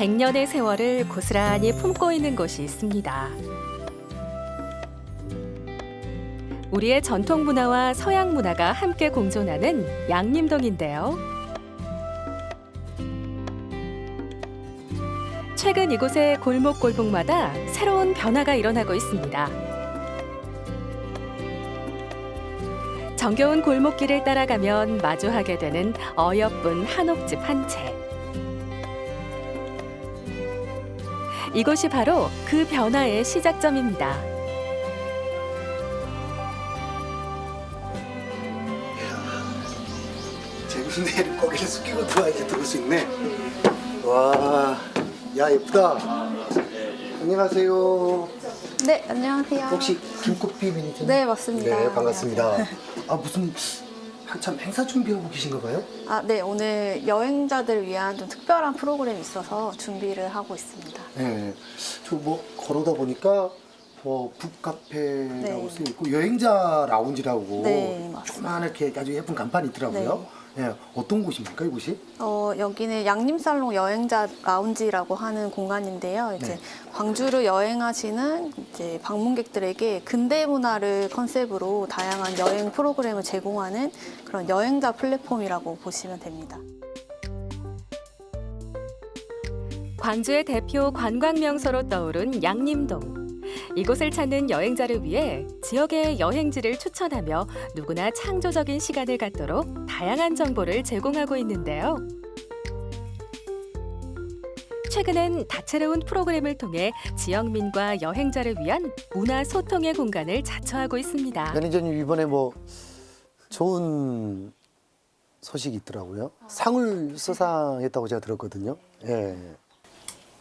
100년의 세월을 고스란히 품고 있는 곳이 있습니다. 우리의 전통 문화와 서양 문화가 함께 공존하는 양림동인데요. 최근 이곳의 골목골목마다 새로운 변화가 일어나고 있습니다. 정겨운 골목길을 따라가면 마주하게 되는 어여쁜 한옥집 한 채. 이곳이 바로 그 변화의 시작점입니다. 재밌네. 거기를 숙이고 들어와야지 들을 수 있네. 와, 야 예쁘다. 안녕하세요. 네, 안녕하세요. 혹시 김꽃비 매니저님? 네, 맞습니다. 네, 반갑습니다. 아, 무슨 한참 행사 준비하고 계신가 봐요? 아, 네, 오늘 여행자들을 위한 좀 특별한 프로그램이 있어서 준비를 하고 있습니다. 네. 저 뭐 걸어다 보니까 뭐 북카페라고 네. 쓰여 있고 여행자 라운지라고 네, 맞습니다. 조그맣게 아주 예쁜 간판이 있더라고요. 네. 어떤 곳입니까, 이곳이? 여기는 양림살롱 여행자 라운지라고 하는 공간인데요. 이제 네. 광주를 여행하시는 이제 방문객들에게 근대 문화를 컨셉으로 다양한 여행 프로그램을 제공하는 그런 여행자 플랫폼이라고 보시면 됩니다. 광주의 대표 관광 명소로 떠오른 양림동. 이곳을 찾는 여행자를 위해 지역의 여행지를 추천하며 누구나 창조적인 시간을 갖도록 다양한 정보를 제공하고 있는데요. 최근엔 다채로운 프로그램을 통해 지역민과 여행자를 위한 문화 소통의 공간을 자처하고 있습니다. 매니저님 이번에 뭐 좋은 소식이 있더라고요. 상을 수상했다고 제가 들었거든요. 예.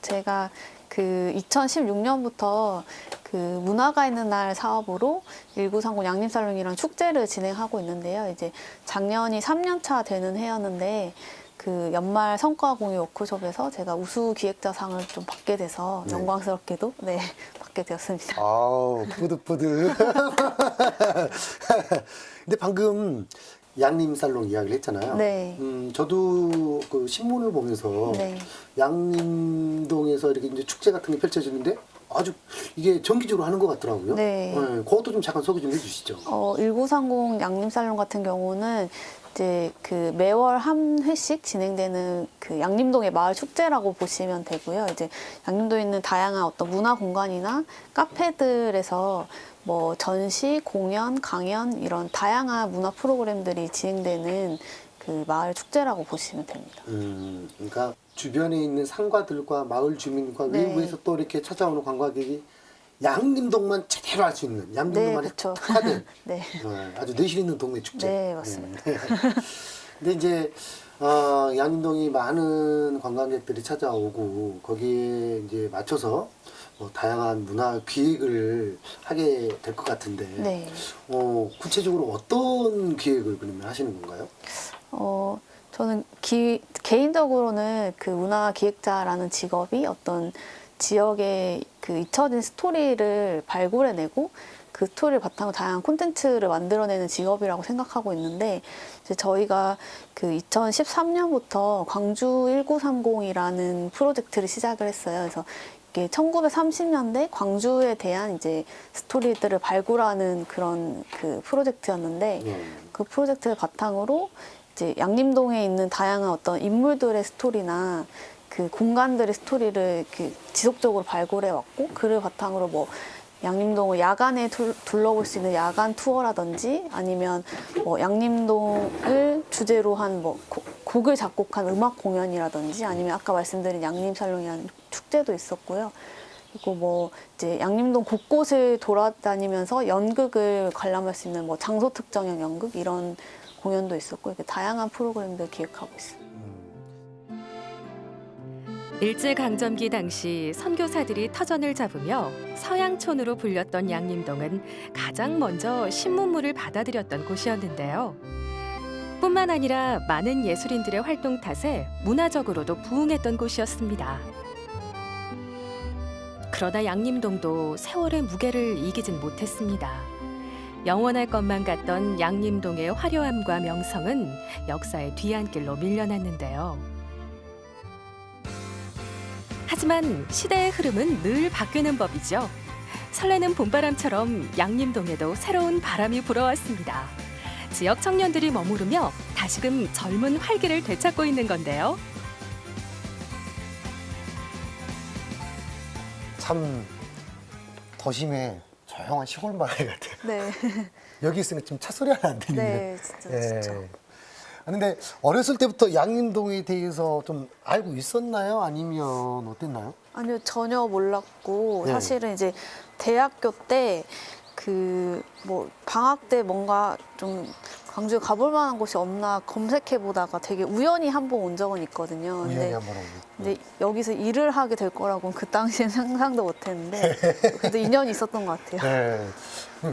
제가 그 2016년부터 그 문화가 있는 날 사업으로 1930 양림살롱이라는 축제를 진행하고 있는데요. 이제 작년이 3년 차 되는 해였는데 그 연말 성과 공유 워크숍에서 제가 우수 기획자상을 좀 받게 돼서 네. 영광스럽게도 네, 받게 되었습니다. 아우, 뿌듯뿌듯. 근데 방금 양림살롱 이야기를 했잖아요. 네. 저도 그 신문을 보면서 네. 양림동에서 이렇게 이제 축제 같은 게 펼쳐지는데 아주 이게 정기적으로 하는 것 같더라고요. 네. 그것도 좀 잠깐 소개 좀 해주시죠. 1930 양림살롱 같은 경우는 이제 그 매월 한 회씩 진행되는 그 양림동의 마을 축제라고 보시면 되고요. 이제 양림동에 있는 다양한 어떤 문화 공간이나 카페들에서 뭐 전시, 공연, 강연 이런 다양한 문화 프로그램들이 진행되는 그 마을 축제라고 보시면 됩니다. 그러니까 주변에 있는 상가들과 마을 주민과 네. 외부에서 또 이렇게 찾아오는 관광객이 양림동만 제대로 할 수 있는 네, 양림동만의 그렇죠. 특화된 네. 아주 내실 있는 동네 축제. 네, 맞습니다. 근데 이제 양림동이 많은 관광객들이 찾아오고 거기에 이제 맞춰서 다양한 문화 기획을 하게 될 것 같은데 네. 구체적으로 어떤 기획을 그러면 하시는 건가요? 저는 개인적으로는 그 문화 기획자라는 직업이 어떤 지역의 그 잊혀진 스토리를 발굴해내고 그 스토리를 바탕으로 다양한 콘텐츠를 만들어내는 직업이라고 생각하고 있는데 이제 저희가 그 2013년부터 광주 1930이라는 프로젝트를 시작을 했어요. 그래서 이게 1930년대 광주에 대한 이제 스토리들을 발굴하는 그런 그 프로젝트였는데 그 프로젝트를 바탕으로 이제 양림동에 있는 다양한 어떤 인물들의 스토리나 그 공간들의 스토리를 이렇게 지속적으로 발굴해 왔고 그를 바탕으로 뭐 양림동을 야간에 둘러볼 수 있는 야간 투어라든지 아니면 뭐 양림동을 주제로 한 뭐 곡을 작곡한 음악 공연이라든지 아니면 아까 말씀드린 양림살롱이라는 축제도 있었고요. 그리고 뭐 이제 양림동 곳곳을 돌아다니면서 연극을 관람할 수 있는 뭐 장소 특정형 연극 이런 공연도 있었고 이렇게 다양한 프로그램들 기획하고 있습니다. 일제강점기 당시 선교사들이 터전을 잡으며 서양촌으로 불렸던 양림동은 가장 먼저 신문물을 받아들였던 곳이었는데요. 뿐만 아니라 많은 예술인들의 활동 탓에 문화적으로도 부흥했던 곳이었습니다. 그러나 양림동도 세월의 무게를 이기진 못했습니다. 영원할 것만 같던 양림동의 화려함과 명성은 역사의 뒤안길로 밀려났는데요. 하지만 시대의 흐름은 늘 바뀌는 법이죠. 설레는 봄바람처럼 양림동에도 새로운 바람이 불어왔습니다. 지역 청년들이 머무르며 다시금 젊은 활기를 되찾고 있는 건데요. 참 도심의 조용한 시골 마을 같아요. 네. 여기 있으면 지금 차 소리 하나 안 들리는데. 네, 진짜. 진짜. 근데 어렸을 때부터 양림동에 대해서 좀 알고 있었나요? 아니면 어땠나요? 아니요, 전혀 몰랐고, 네. 사실은 이제 대학교 때 뭐 방학 때 뭔가 좀 광주에 가볼 만한 곳이 없나 검색해 보다가 되게 우연히 한 번 온 적은 있거든요. 우연히 한번 오고. 근데 여기서 일을 하게 될 거라고는 그 당시엔 상상도 못 했는데, 그래도 인연이 있었던 것 같아요. 네.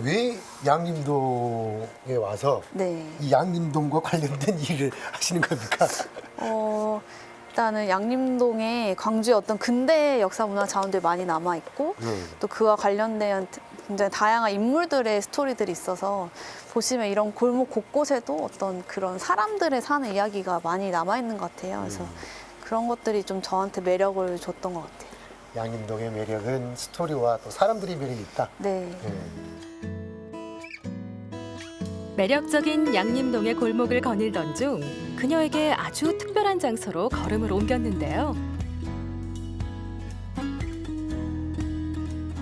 왜 양림동에 와서 네. 이 양림동과 관련된 일을 하시는 겁니까? 일단은 양림동에 광주의 어떤 근대 역사 문화 자원들이 많이 남아 있고 또 그와 관련된 굉장히 다양한 인물들의 스토리들이 있어서 보시면 이런 골목 곳곳에도 어떤 그런 사람들의 사는 이야기가 많이 남아 있는 것 같아요. 그래서 그런 것들이 좀 저한테 매력을 줬던 것 같아요. 양림동의 매력은 스토리와 또 사람들의 매력이 있다. 네. 매력적인 양림동의 골목을 거닐던 중 그녀에게 아주 특별한 장소로 걸음을 옮겼는데요.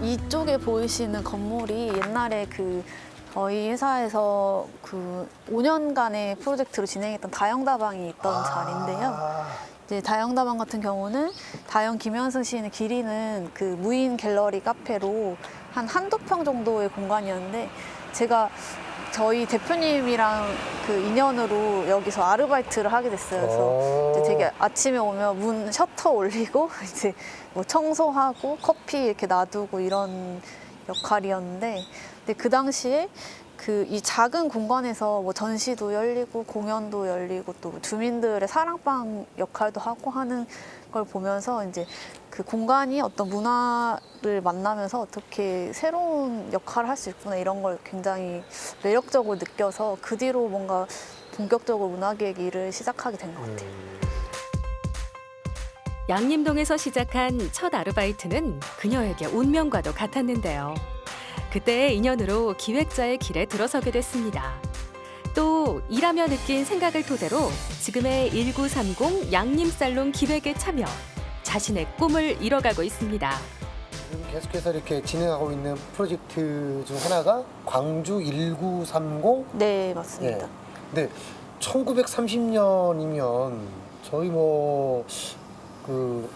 이쪽에 보이시는 건물이 옛날에 저희 회사에서 5년간의 프로젝트로 진행했던 다영다방이 있던 자리인데요. 이제 다영다방 같은 경우는 다영 김현승 시인을 기리는 무인 갤러리 카페로 한두 평 정도의 공간이었는데 제가 저희 대표님이랑 인연으로 여기서 아르바이트를 하게 됐어요. 그래서 이제 되게 아침에 오면 문 셔터 올리고 이제 뭐 청소하고 커피 이렇게 놔두고 이런 역할이었는데, 근데 그 당시에 이 작은 공간에서 뭐 전시도 열리고 공연도 열리고 또 주민들의 사랑방 역할도 하고 하는 걸 보면서 이제 그 공간이 어떤 문화를 만나면서 어떻게 새로운 역할을 할 수 있구나 이런 걸 굉장히 매력적으로 느껴서 그 뒤로 뭔가 본격적으로 문화기획 일을 시작하게 된 것 같아요. 양림동에서 시작한 첫 아르바이트는 그녀에게 운명과도 같았는데요. 그때의 인연으로 기획자의 길에 들어서게 됐습니다. 또 일하며 느낀 생각을 토대로 지금의 1930 양림살롱 기획에 참여, 자신의 꿈을 이뤄가고 있습니다. 지금 계속해서 이렇게 진행하고 있는 프로젝트 중 하나가 광주 1930. 네, 맞습니다. 예. 근데 1930년이면 저희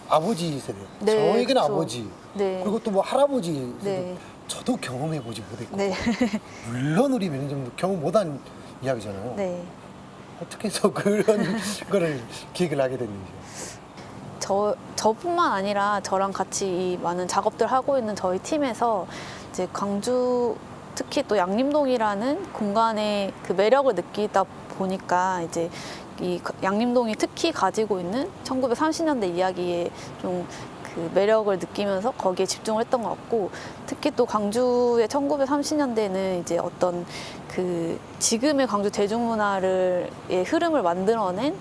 아버지 세대, 네, 저에게는 그쵸. 아버지, 네. 그리고 또 할아버지 세대, 네. 저도 경험해보지 못했고, 네. 물론 우리 매니저님도 경험 못한 이야기잖아요. 네. 어떻게 해서 그런 거를 기획을 하게 됐는지. 저뿐만 아니라 저랑 같이 이 많은 작업들 하고 있는 저희 팀에서 이제 광주 특히 또 양림동이라는 공간의 매력을 느끼다 보니까 이제 이 양림동이 특히 가지고 있는 1930년대 이야기에 좀 매력을 느끼면서 거기에 집중을 했던 것 같고, 특히 또 광주의 1930년대는 이제 어떤 지금의 광주 대중문화의 흐름을 만들어낸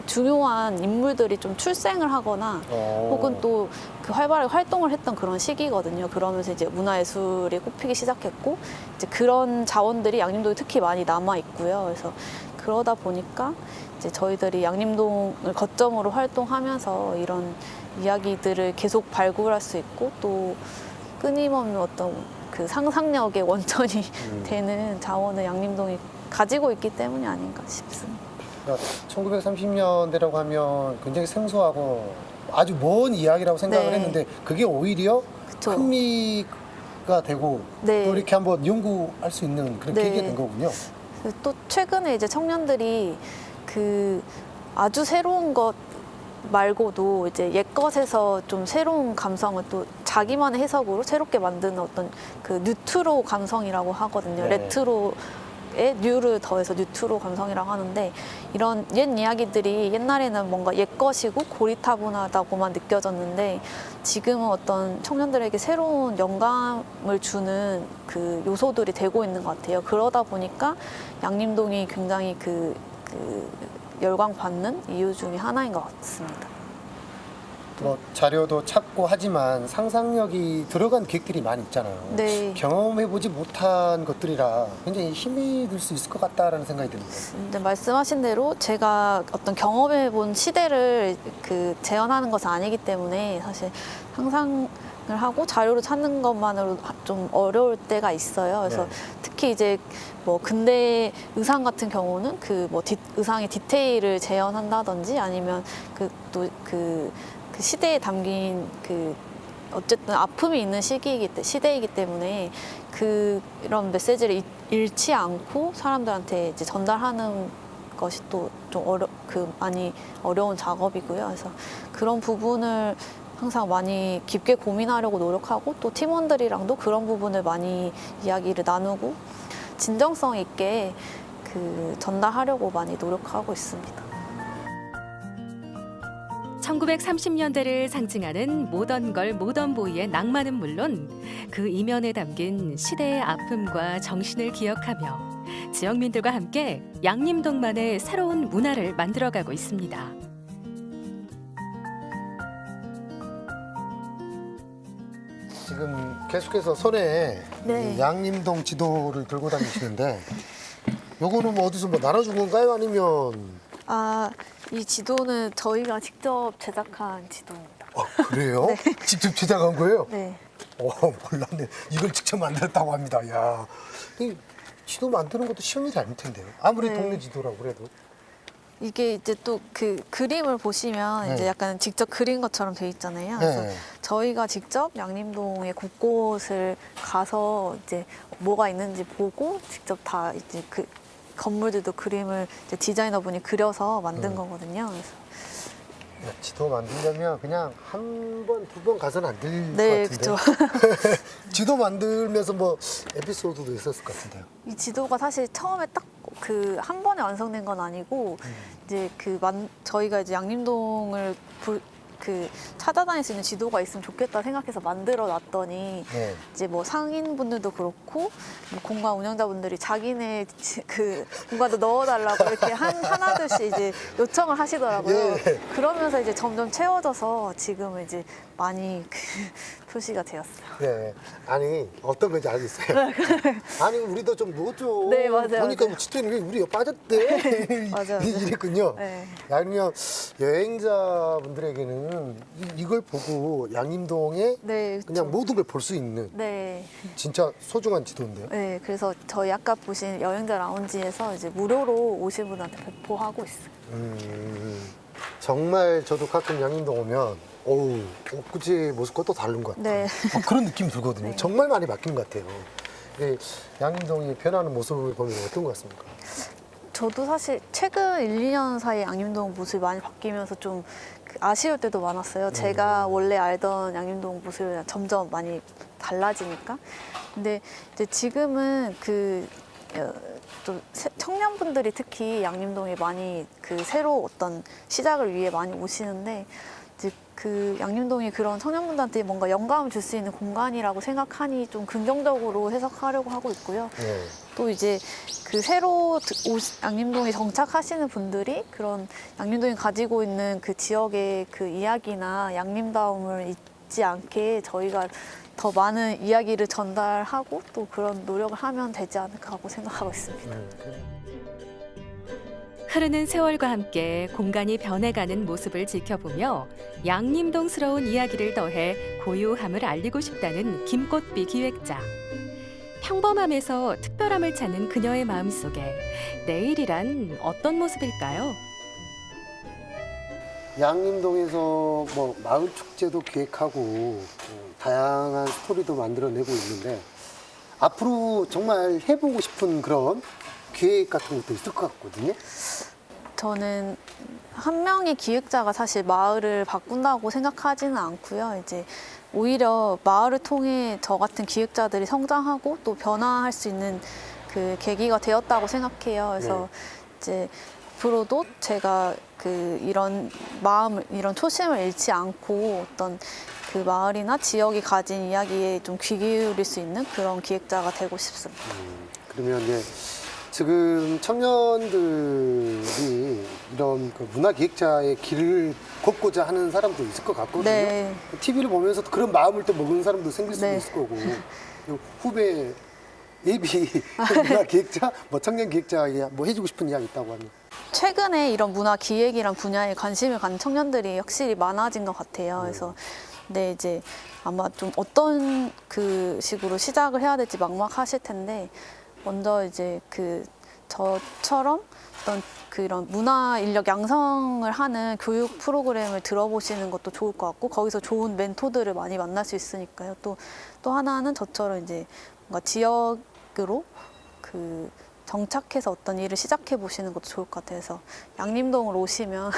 중요한 인물들이 좀 출생을 하거나 혹은 또 활발하게 활동을 했던 그런 시기거든요. 그러면서 이제 문화예술이 꽃피기 시작했고, 이제 그런 자원들이 양림동에 특히 많이 남아 있고요. 그래서 그러다 보니까 이제 저희들이 양림동을 거점으로 활동하면서 이런 이야기들을 계속 발굴할 수 있고 또 끊임없는 어떤 상상력의 원천이 되는 자원을 양림동이 가지고 있기 때문이 아닌가 싶습니다. 그러니까 1930년대라고 하면 굉장히 생소하고 아주 먼 이야기라고 생각을 네. 했는데 그게 오히려 그쵸. 흥미가 되고 네. 또 이렇게 한번 연구할 수 있는 그런 네. 계기가 된 거군요. 또 최근에 이제 청년들이 아주 새로운 것 말고도 이제 옛것에서 좀 새로운 감성을 또 자기만의 해석으로 새롭게 만드는 어떤 뉴트로 감성이라고 하거든요. 네. 레트로에 뉴를 더해서 뉴트로 감성이라고 하는데, 이런 옛 이야기들이 옛날에는 뭔가 옛것이고 고리타분하다고만 느껴졌는데 지금은 어떤 청년들에게 새로운 영감을 주는 요소들이 되고 있는 것 같아요. 그러다 보니까 양림동이 굉장히 열광받는 이유 중에 하나인 것 같습니다. 뭐 자료도 찾고 하지만 상상력이 들어간 기획들이 많이 있잖아요. 네. 경험해보지 못한 것들이라 굉장히 힘이 들 수 있을 것 같다라는 생각이 듭니다. 근데 말씀하신 대로 제가 어떤 경험해본 시대를 그 재현하는 것은 아니기 때문에 사실 상상을 하고 자료를 찾는 것만으로 좀 어려울 때가 있어요. 그래서 네. 특히 이제 뭐 근대 의상 같은 경우는 그 뭐 의상의 디테일을 재현한다든지 아니면 그 시대에 담긴 그 어쨌든 아픔이 있는 시대이기 때문에 그런 메시지를 잃지 않고 사람들한테 이제 전달하는 것이 또 좀 많이 어려운 작업이고요. 그래서 그런 부분을 항상 많이 깊게 고민하려고 노력하고 또 팀원들이랑도 그런 부분을 많이 이야기를 나누고 진정성 있게 전달하려고 많이 노력하고 있습니다. 1930년대를 상징하는 모던걸 모던보이의 낭만은 물론 그 이면에 담긴 시대의 아픔과 정신을 기억하며 지역민들과 함께 양림동만의 새로운 문화를 만들어가고 있습니다. 지금 계속해서 손에 네. 이 양림동 지도를 들고 다니시는데 요거는 뭐 어디서 뭐 나눠준 건가요? 아니면 이 지도는 저희가 직접 제작한 지도입니다. 그래요? 네. 직접 제작한 거예요? 네. 몰랐네. 이걸 직접 만들었다고 합니다. 야, 이 지도 만드는 것도 쉬운 일이 아닐 텐데요. 아무리 네. 동네 지도라고 그래도. 이게 이제 또 그 그림을 보시면 네. 이제 약간 직접 그린 것처럼 돼 있잖아요. 그래서 네. 저희가 직접 양림동의 곳곳을 가서 이제 뭐가 있는지 보고 직접 다 이제 그 건물들도 그림을 이제 디자이너분이 그려서 만든 거거든요. 그래서 지도 만들려면 그냥 한 번, 두 번 가서는 안 될 것 네, 같은데. 그렇죠. 지도 만들면서 뭐 에피소드도 있었을 것 같은데요. 이 지도가 사실 처음에 딱 한 번에 완성된 건 아니고 이제 저희가 이제 양림동을 찾아다닐 수 있는 지도가 있으면 좋겠다 생각해서 만들어 놨더니 네. 이제 뭐 상인분들도 그렇고 뭐 공간 운영자분들이 자기네 그 공간도 넣어달라고 이렇게 하나둘씩 이제 요청을 하시더라고요. 예. 그러면서 이제 점점 채워져서 지금은 이제 많이 표시가 되었어요. 네. 아니, 어떤 건지 알겠어요. 아니, 우리도 좀 넣어줘. 네, 맞아요, 보니까 맞아요. 집들이 왜 우리 빠졌대. 맞아요. 이랬군요. 네. 아니면 여행자분들에게는 이걸 보고 양림동에 네, 그냥 그쵸. 모든 걸 볼 수 있는 네. 진짜 소중한 지도인데요. 네, 그래서 저희 아까 보신 여행자 라운지에서 이제 무료로 오신 분한테 배포하고 있어요. 정말 저도 가끔 양림동 오면 엊그제 모습과 또 다른 것 같아요. 네. 그런 느낌 들거든요. 네. 정말 많이 바뀐 것 같아요. 네, 양림동이 변하는 모습을 보면 어떤 것 같습니까? 저도 사실 최근 1, 2년 사이에 양림동 모습이 많이 바뀌면서 좀 아쉬울 때도 많았어요. 제가 원래 알던 양림동 모습이 점점 많이 달라지니까. 근데 이제 지금은 또 청년분들이 특히 양림동에 많이 새로 어떤 시작을 위해 많이 오시는데 이제 양림동이 그런 청년분들한테 뭔가 영감을 줄 수 있는 공간이라고 생각하니 좀 긍정적으로 해석하려고 하고 있고요. 네. 또 이제 새로 양림동에 정착하시는 분들이 그런 양림동이 가지고 있는 그 지역의 그 이야기나 양림다움을 잊지 않게 저희가 더 많은 이야기를 전달하고 또 그런 노력을 하면 되지 않을까 하고 생각하고 있습니다. 흐르는 세월과 함께 공간이 변해가는 모습을 지켜보며 양림동스러운 이야기를 더해 고유함을 알리고 싶다는 김꽃비 기획자. 평범함에서 특별함을 찾는 그녀의 마음속에 내일이란 어떤 모습일까요? 양림동에서 뭐 마을 축제도 기획하고 다양한 스토리도 만들어내고 있는데 앞으로 정말 해보고 싶은 그런 기획 같은 것도 있을 것 같거든요. 저는 한 명의 기획자가 사실 마을을 바꾼다고 생각하지는 않고요. 이제 오히려 마을을 통해 저 같은 기획자들이 성장하고 또 변화할 수 있는 그 계기가 되었다고 생각해요. 그래서 이제 앞으로도 제가 이런 초심을 잃지 않고 어떤 그 마을이나 지역이 가진 이야기에 좀 귀 기울일 수 있는 그런 기획자가 되고 싶습니다. 그러면 이제 지금 청년들이 이런 그 문화기획자의 길을 걷고자 하는 사람도 있을 것 같거든요. 네. TV를 보면서 그런 마음을 또 먹는 사람도 생길 수도 네. 있을 거고. 후배 예비 문화기획자, 뭐 청년기획자 뭐 해주고 싶은 이야기 있다고 하면. 최근에 이런 문화 기획이란 분야에 관심을 갖는 청년들이 확실히 많아진 것 같아요. 그래서 네, 이제 아마 좀 어떤 그 식으로 시작을 해야 될지 막막하실 텐데 먼저 이제 그 저처럼 어떤 그런 문화 인력 양성을 하는 교육 프로그램을 들어보시는 것도 좋을 것 같고 거기서 좋은 멘토들을 많이 만날 수 있으니까요. 또 하나는 저처럼 이제 뭔가 지역으로 그 정착해서 어떤 일을 시작해 보시는 것도 좋을 것 같아서 양림동을 오시면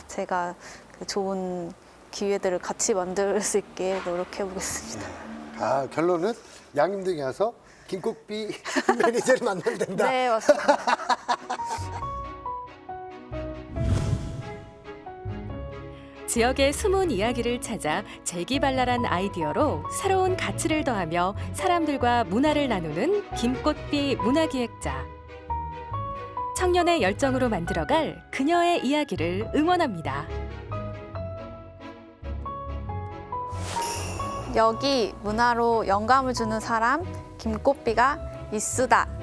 제가 그 좋은 기회들을 같이 만들 수 있게 노력해 보겠습니다. 아, 결론은 양림동에 와서 김꽃비 매니저를 만나면 된다. 네, 맞습니다. 지역의 숨은 이야기를 찾아 재기발랄한 아이디어로 새로운 가치를 더하며 사람들과 문화를 나누는 김꽃비 문화기획자. 청년의 열정으로 만들어갈 그녀의 이야기를 응원합니다. 여기 문화로 영감을 주는 사람 김꽃비가 있수다.